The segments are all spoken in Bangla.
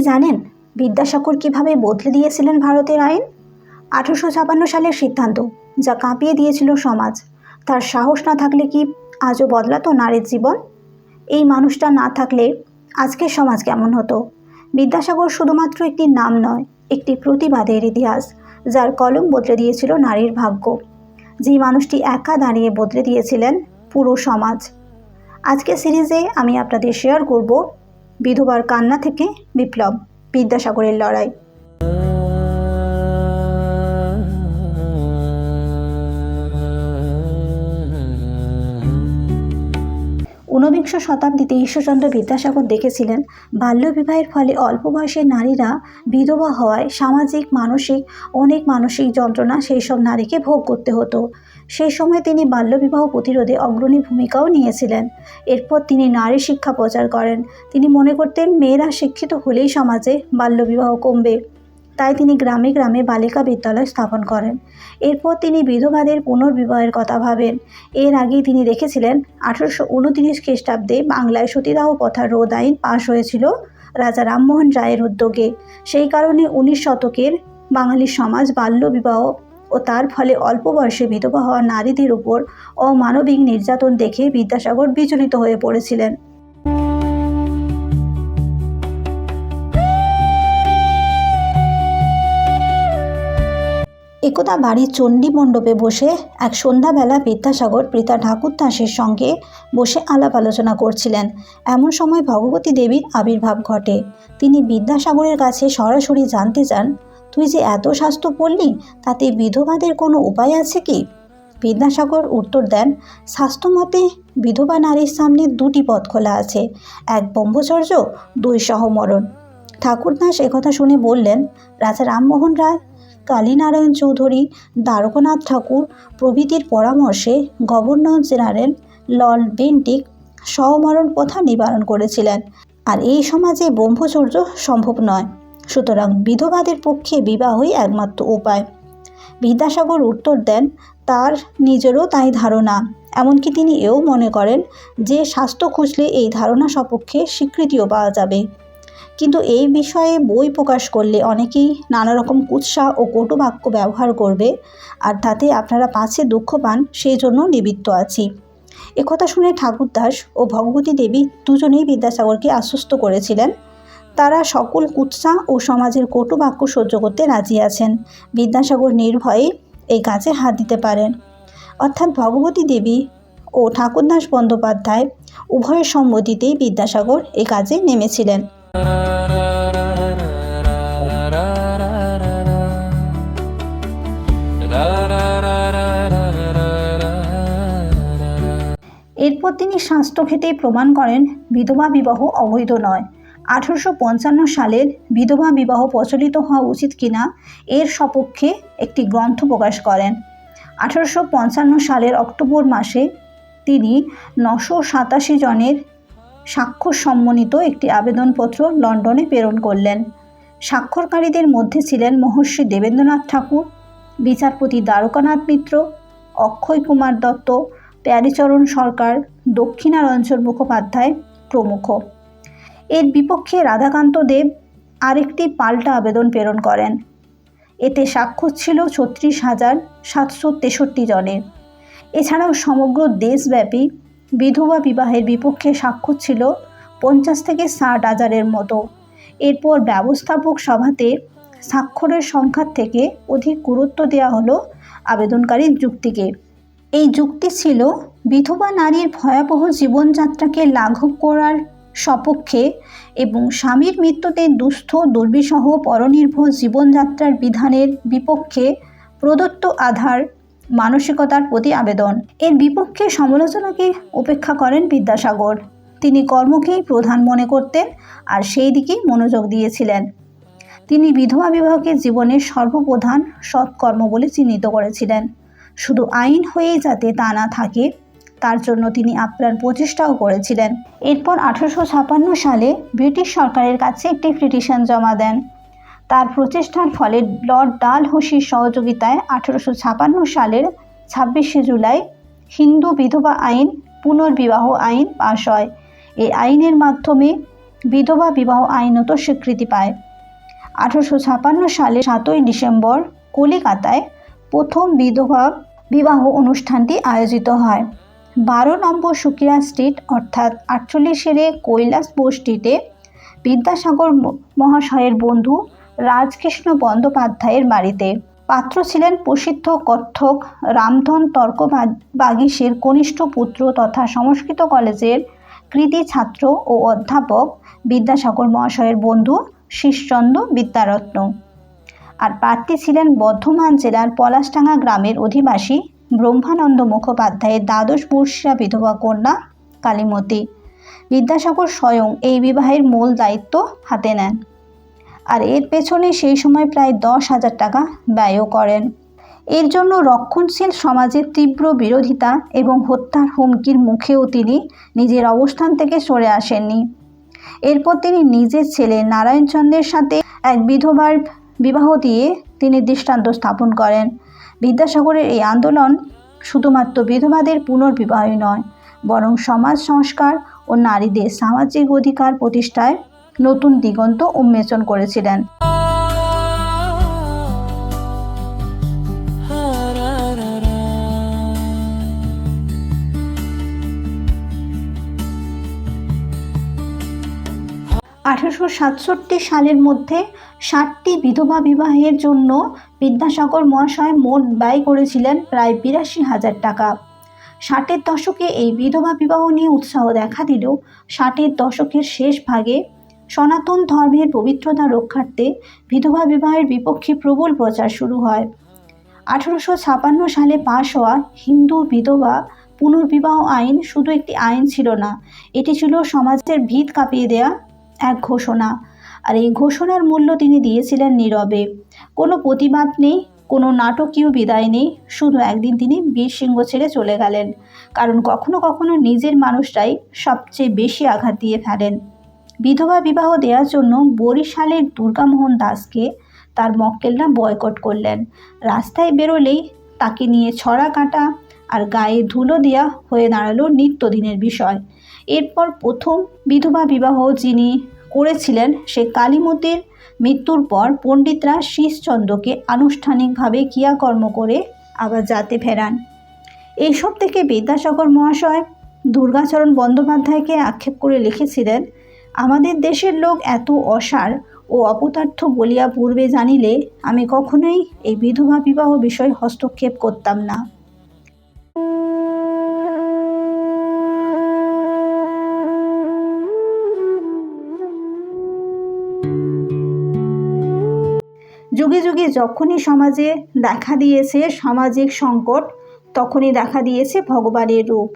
জানেন বিদ্যাসাগর কিভাবে বদলে দিয়েছিলেন ভারতের আইন? 1856 সালের সিদ্ধান্ত, যা কাঁপিয়ে দিয়েছিল সমাজ। তার সাহস না থাকলে কি আজও বদলাতো নারীর জীবন? এই মানুষটা না থাকলে আজকের সমাজ কেমন হতো? বিদ্যাসাগর শুধুমাত্র একটি নাম নয়, একটি প্রতিবাদের ইতিহাস, যার কলম বদলে দিয়েছিল নারীর ভাগ্য। যেই মানুষটি একা দাঁড়িয়ে বদলে দিয়েছিলেন পুরো সমাজ। আজকের সিরিজে আমি আপনাদের শেয়ার করব বিধবার কান্না থেকে বিপ্লব, বিদ্যাসাগরের লড়াই। ঊনবিংশ শতাব্দীতে ঈশ্বরচন্দ্র বিদ্যাসাগর দেখেছিলেন বাল্যবিবাহের ফলে অল্প বয়সের নারীরা বিধবা হওয়ায় সামাজিক মানসিক অনেক মানসিক যন্ত্রণা সেই সব নারীকে ভোগ করতে হতো। সেই সময় তিনি বাল্যবিবাহ প্রতিরোধে অগ্রণী ভূমিকাও নিয়েছিলেন। এরপর তিনি নারী শিক্ষা প্রচার করেন। তিনি মনে করতেন মেয়েরা শিক্ষিত হলেই সমাজে বাল্যবিবাহ কমবে। তাই তিনি গ্রামে গ্রামে বালিকা বিদ্যালয় স্থাপন করেন। এরপর তিনি বিধবাদের পুনর্বিবাহের কথা ভাবেন। এর আগেই তিনি দেখেছিলেন 1829 খ্রিস্টাব্দে বাংলায় সতীদাহ প্রথা রোধ আইন পাশ হয়েছিল রাজা রামমোহন রায়ের উদ্যোগে। সেই কারণে 19 শতকের বাঙালি সমাজ বাল্যবিবাহ ও তার ফলে অল্প বয়সে বিধবা হওয়া নারীদের উপর অমানবিক নির্যাতন দেখে বিদ্যাসাগর বিচলিত হয়ে পড়েছিলেন। একদা বাড়ির চণ্ডী মণ্ডপে বসে এক সন্ধ্যাবেলা বিদ্যাসাগর পিতা ঠাকুরদাসের সঙ্গে বসে আলাপ আলোচনা করছিলেন। এমন সময় ভগবতী দেবীর আবির্ভাব ঘটে। তিনি বিদ্যাসাগরের কাছে সরাসরি জানতে চান, তুই যে এত শাস্ত্র পড়লি, তাতে বিধবাদের কোনো উপায় আছে কি? বিদ্যাসাগর উত্তর দেন, শাস্ত্রমতে বিধবা নারীর সামনে দুটি পথ খোলা আছে, এক ব্রহ্মচর্য, 2 সহমরণ। ঠাকুরদাস একথা শুনে বললেন, রাজা রামমোহন রায়, কালীনারায়ণ চৌধুরী, দ্বারকানাথ ঠাকুর প্রভৃতির পরামর্শে গভর্নর জেনারেল লর্ড বেন্টিক সহমরণ প্রথা নিবারণ করেছিলেন। আর এই সমাজে ব্রহ্মচর্য সম্ভব নয়, সুতরাং বিধবাদের পক্ষে বিবাহই একমাত্র উপায়। বিদ্যাসাগর উত্তর দেন, তার নিজেরও তাই ধারণা। এমনকি তিনি এও মনে করেন যে শাস্ত্র খুঁজলে এই ধারণা সপক্ষে স্বীকৃতিও পাওয়া যাবে। কিন্তু এই বিষয়ে বই প্রকাশ করলে অনেকেই নানা রকম কুৎসা ও কটু বাক্য ব্যবহার করবে, আর তাতে আপনারা পাছে দুঃখ পান, সেই জন্য নিবৃত্ত আছি। একথা শুনে ঠাকুরদাস ও ভগবতী দেবী দুজনেই বিদ্যাসাগরকে আশ্বস্ত করেছিলেন তারা সকল কুৎসা ও সমাজের কটু বাক্য সহ্য করতে রাজি আছেন। বিদ্যাসাগর নির্ভয়ে এই কাজে হাত দিতে পারেন। অর্থাৎ ভগবতী দেবী ও ঠাকুরদাস বন্দ্যোপাধ্যায় উভয়ের সম্মতিতেই বিদ্যাসাগর এই কাজে নেমেছিলেন। এরপর তিনি শাস্ত্রক্ষেত্রে প্রমাণ করেন বিধবা বিবাহ অবৈধ নয়। 1855 সালের বিধবা বিবাহ প্রচলিত হওয়া উচিত কিনা এর সপক্ষে একটি গ্রন্থ প্রকাশ করেন। 1855 সালের অক্টোবর মাসে তিনি 987 জনের স্বাক্ষর সম্বলিত একটি আবেদনপত্র লন্ডনে প্রেরণ করলেন। স্বাক্ষরকারীদের মধ্যে ছিলেন মহর্ষি দেবেন্দ্রনাথ ঠাকুর, বিচারপতি দ্বারকানাথ মিত্র, অক্ষয় কুমার দত্ত, প্যারীচরণ সরকার, দক্ষিণারঞ্জন মুখোপাধ্যায় প্রমুখ। এর বিপক্ষে রাধাকান্ত দেব আরেকটি পাল্টা আবেদন প্রেরণ করেন। এতে স্বাক্ষর ছিল 36,763 জনের। এছাড়াও সমগ্র দেশব্যাপী বিধবা বিবাহের বিপক্ষে স্বাক্ষর ছিল 50 থেকে 60 হাজারের মতো। এরপর ব্যবস্থাপক সভাতে স্বাক্ষরের সংখ্যার থেকে অধিক গুরুত্ব দেওয়া হলো আবেদনকারীর যুক্তিকে। এই যুক্তি ছিল বিধবা নারীর ভয়াবহ জীবনযাত্রাকে লাঘব করার সপক্ষে এবং স্বামীর মৃত্যুতে দুস্থ দুর্বিষহ পরনির্ভর জীবনযাত্রার বিধানের বিপক্ষে প্রদত্ত আধার মানসিকতার প্রতি আবেদন। এর বিপক্ষে সমালোচনাকে উপেক্ষা করেন বিদ্যাসাগর। তিনি কর্মকেই প্রধান মনে করতেন আর সেই দিকেই মনোযোগ দিয়েছিলেন। তিনি বিধবা বিবাহকে জীবনের সর্বপ্রধান সৎকর্ম বলে চিহ্নিত করেছিলেন। শুধু আইন হয়েই যাতে তা না থাকে, তার জন্য তিনি আপ্রাণ প্রচেষ্টাও করেছিলেন। এরপর 1856 সালে ব্রিটিশ সরকারের কাছে একটি পিটিশন জমা দেন। তার প্রচেষ্টার ফলে লর্ড ডালহৌসির সহযোগিতায় 1856 সালের 26শে জুলাই হিন্দু বিধবা আইন পুনর্বিবাহ আইন পাশ হয়। এই আইনের মাধ্যমে বিধবা বিবাহ আইনত স্বীকৃতি পায়। 1856 সালে 7ই ডিসেম্বর কলিকাতায় প্রথম বিধবা বিবাহ অনুষ্ঠানটি আয়োজিত হয়। 12 নম্বর সুকিয়া স্ট্রিট অর্থাৎ 48 কৈলাস বস্তিতে বিদ্যাসাগর মহাশয়ের বন্ধু রাজকৃষ্ণ বন্দ্যোপাধ্যায়ের বাড়িতে। পাত্র ছিলেন প্রসিদ্ধ কত্থক রামধন তর্ক বাগীশের কনিষ্ঠ পুত্র তথা সংস্কৃত কলেজের কৃতি ছাত্র ও অধ্যাপক বিদ্যাসাগর মহাশয়ের বন্ধু শীর্ষচন্দ্র বিদ্যারত্ন। আর প্রার্থী ছিলেন বর্ধমান জেলার পলাশডাঙ্গা গ্রামের অধিবাসী ব্রহ্মানন্দ মুখোপাধ্যায়ের দ্বাদশ বর্ষীয়া বিধবা কন্যা কালীমতী। বিদ্যাসাগর স্বয়ং এই বিবাহের মূল দায়িত্ব হাতে নেন, আর এর পেছনে সেই সময় প্রায় 10,000 টাকা ব্যয়ও করেন। এর জন্য রক্ষণশীল সমাজের তীব্র বিরোধিতা এবং হত্যার হুমকির মুখেও তিনি নিজের অবস্থান থেকে সরে আসেননি। এরপর তিনি নিজের ছেলে নারায়ণচন্দ্রের সাথে এক বিধবার বিবাহ দিয়ে তিনি দৃষ্টান্ত স্থাপন করেন। বিদ্যাসাগরের এই আন্দোলন শুধুমাত্র বিধবাদের পুনর্বিবাহই নয়, বরং সমাজ সংস্কার ও নারীদের সামাজিক অধিকার প্রতিষ্ঠায় নতুন দিগন্ত উন্মোচন করেছিলেন। সালের মধ্যে 60টি বিধবা বিবাহের জন্য বিদ্যাসাগর মহাশয় মোট ব্যয় করেছিলেন প্রায় 82,000 টাকা। 60-এর দশকে এই বিধবা বিবাহ নিয়ে উৎসাহ দেখা দিলেও 60-এর দশকের শেষ ভাগে সনাতন ধর্মের পবিত্রতা রক্ষার্থে বিধবা বিবাহের বিপক্ষে প্রবল প্রচার শুরু হয়। 1856 সালে পাশ হওয়া হিন্দু বিধবা পুনর্বিবাহ আইন শুধু একটি আইন ছিল না, এটি ছিল সমাজের ভিত কাঁপিয়ে দেয়া এক ঘোষণা। আর এই ঘোষণার মূল্য তিনি দিয়েছিলেন নীরবে। কোনো প্রতিবাদ নেই, কোনো নাটকীয় বিদায় নেই, শুধু একদিন তিনি বীরসিংহ ছেড়ে চলে গেলেন। কারণ কখনো কখনো নিজের মানুষরাই সবচেয়ে বেশি আঘাত দিয়ে ফেলেন। বিধবা বিবাহ দেওয়ার জন্য বরিশালের দুর্গামোহন দাসকে তার মক্কেলরা বয়কট করলেন। রাস্তায় বেরোলেই তাকে নিয়ে ছড়া কাটা আর গায়ে ধুলো দেওয়া হয়ে দাঁড়ালো নিত্যদিনের বিষয়। এরপর প্রথম বিধবা বিবাহ যিনি করেছিলেন সে কালীমতীর মৃত্যুর পর পণ্ডিতরা শীষচন্দ্রকে আনুষ্ঠানিকভাবে ক্রিয়াকর্ম করে আবার জাতে ফেরান। এইসব থেকে বিদ্যাসাগর মহাশয় দুর্গাচরণ বন্দ্যোপাধ্যায়কে আক্ষেপ করে লিখেছিলেন, আমাদের দেশের লোক এত অসার ও অপদার্থ বলিয়া পূর্বে জানিলে আমি কখনোই এই বিধবা বিবাহ বিষয়ে হস্তক্ষেপ করতাম না। যুগে যুগে যখনই সমাজে দেখা দিয়েছে সামাজিক সংকট, তখনই দেখা দিয়েছে ভগবানের রূপ।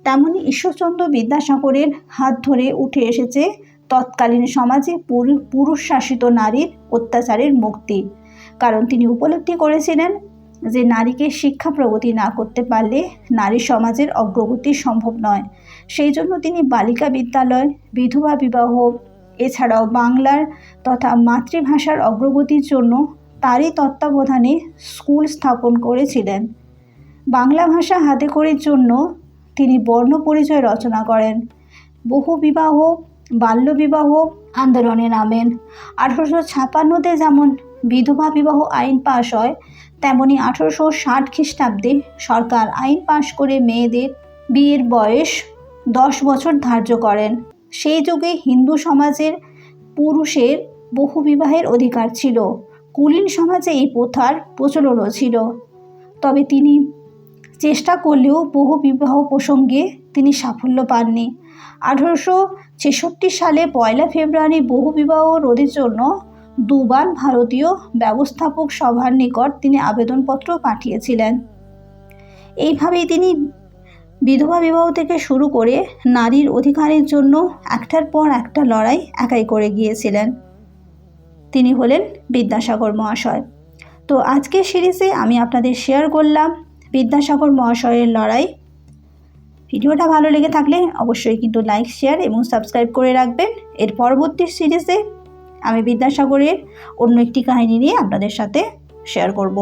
তেমনি ঈশ্বরচন্দ্র বিদ্যাসাগরের হাত ধরে উঠে এসেছে তৎকালীন সমাজে পুরুষ শাসিত নারীর অত্যাচারের মুক্তি। কারণ তিনি উপলব্ধি করেছিলেন যে নারীকে শিক্ষা প্রগতি না করতে পারলে নারী সমাজের অগ্রগতি সম্ভব নয়। সেই জন্য তিনি বালিকা বিদ্যালয়, বিধবা বিবাহ, এছাড়াও বাংলার তথা মাতৃভাষার অগ্রগতির জন্য তারই তত্ত্বাবধানে স্কুল স্থাপন করেছিলেন। বাংলা ভাষা হাতেখড়ির জন্য তিনি বর্ণ পরিচয় রচনা করেন। বহু বিবাহ, বাল্যবিবাহ আন্দোলনে নামেন। 1856-তে যেমন বিধবা বিবাহ আইন পাশ হয়, তেমনি 1860 খ্রিস্টাব্দে সরকার আইন পাশ করে মেয়েদের বিয়ের বয়স 10 বছর ধার্য করেন। সেই যুগে হিন্দু সমাজের পুরুষের বহু বিবাহের অধিকার ছিল। কুলীন সমাজে এই প্রথার প্রচলনও ছিল। তবে তিনি চেষ্টা করলেও বহু বিবাহ প্রসঙ্গে তিনি সাফল্য পাননি। 1866 সালে 1 ফেব্রুয়ারি বহু বিবাহ রোধের জন্য দুবার ভারতীয় ব্যবস্থাপক সভার নিকট তিনি আবেদনপত্র পাঠিয়েছিলেন। এইভাবেই তিনি বিধবা বিবাহ থেকে শুরু করে নারীর অধিকারের জন্য একটার পর একটা লড়াই একাই করে গিয়েছিলেন। তিনি হলেন বিদ্যাসাগর মহাশয়। তো আজকের সিরিজে আমি আপনাদের শেয়ার করলাম বিদ্যাসাগর মহাশয়ের লড়াই। ভিডিওটা ভালো লেগে থাকলে অবশ্যই কিন্তু লাইক, শেয়ার এবং সাবস্ক্রাইব করে রাখবেন। এর পরবর্তী সিরিজে আমি বিদ্যাসাগরের অন্য একটি কাহিনী নিয়ে আপনাদের সাথে শেয়ার করব।